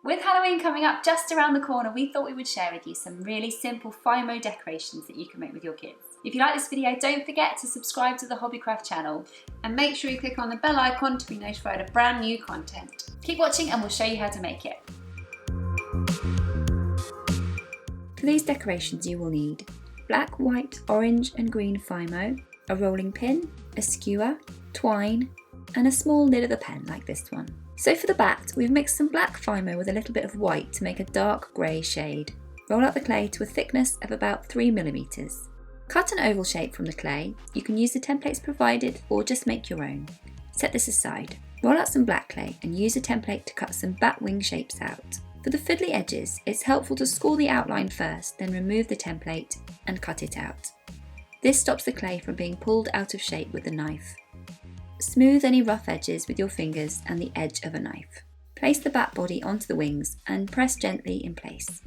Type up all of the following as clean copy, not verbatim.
With Halloween coming up just around the corner, we thought we would share with you some really simple FIMO decorations that you can make with your kids. If you like this video, don't forget to subscribe to the Hobbycraft channel and make sure you click on the bell icon to be notified of brand new content. Keep watching and we'll show you how to make it. For these decorations you will need black, white, orange and green FIMO, a rolling pin, a skewer, twine and a small lid of a pen like this one. So for the bat, we've mixed some black FIMO with a little bit of white to make a dark grey shade. Roll out the clay to a thickness of about 3mm. Cut an oval shape from the clay. You can use the templates provided or just make your own. Set this aside. Roll out some black clay and use a template to cut some bat wing shapes out. For the fiddly edges, it's helpful to score the outline first, then remove the template and cut it out. This stops the clay from being pulled out of shape with the knife. Smooth any rough edges with your fingers and the edge of a knife. Place the bat body onto the wings and press gently in place.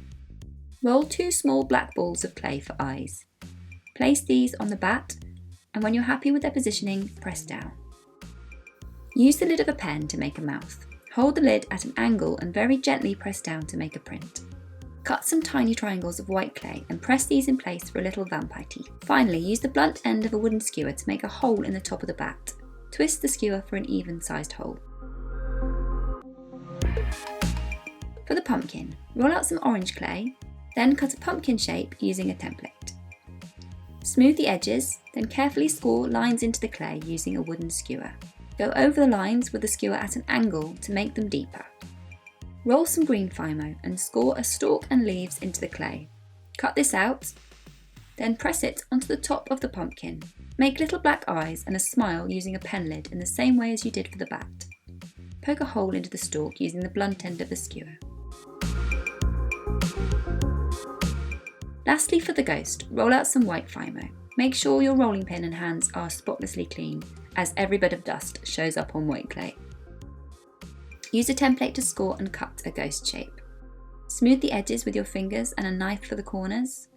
Roll 2 small black balls of clay for eyes. Place these on the bat and when you're happy with their positioning, press down. Use the lid of a pen to make a mouth. Hold the lid at an angle and very gently press down to make a print. Cut some tiny triangles of white clay and press these in place for a little vampire teeth. Finally, use the blunt end of a wooden skewer to make a hole in the top of the bat. Twist the skewer for an even-sized hole. For the pumpkin, roll out some orange clay, then cut a pumpkin shape using a template. Smooth the edges, then carefully score lines into the clay using a wooden skewer. Go over the lines with the skewer at an angle to make them deeper. Roll some green FIMO and score a stalk and leaves into the clay. Cut this out, then press it onto the top of the pumpkin. Make little black eyes and a smile using a pen lid in the same way as you did for the bat. Poke a hole into the stalk using the blunt end of the skewer. Lastly, for the ghost, roll out some white FIMO. Make sure your rolling pin and hands are spotlessly clean, as every bit of dust shows up on white clay. Use a template to score and cut a ghost shape. Smooth the edges with your fingers and a knife for the corners.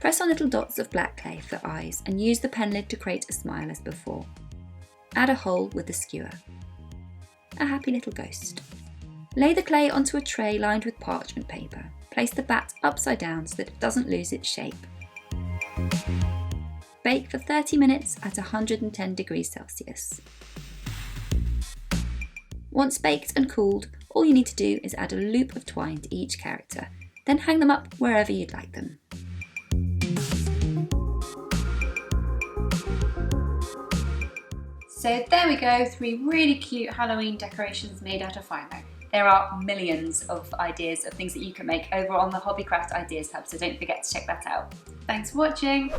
Press on little dots of black clay for eyes and use the pen lid to create a smile as before. Add a hole with the skewer. A happy little ghost. Lay the clay onto a tray lined with parchment paper. Place the bat upside down so that it doesn't lose its shape. Bake for 30 minutes at 110 degrees Celsius. Once baked and cooled, all you need to do is add a loop of twine to each character, then hang them up wherever you'd like them. So there we go, 3 really cute Halloween decorations made out of FIMO. There are millions of ideas of things that you can make over on the Hobbycraft Ideas Hub, so don't forget to check that out. Thanks for watching!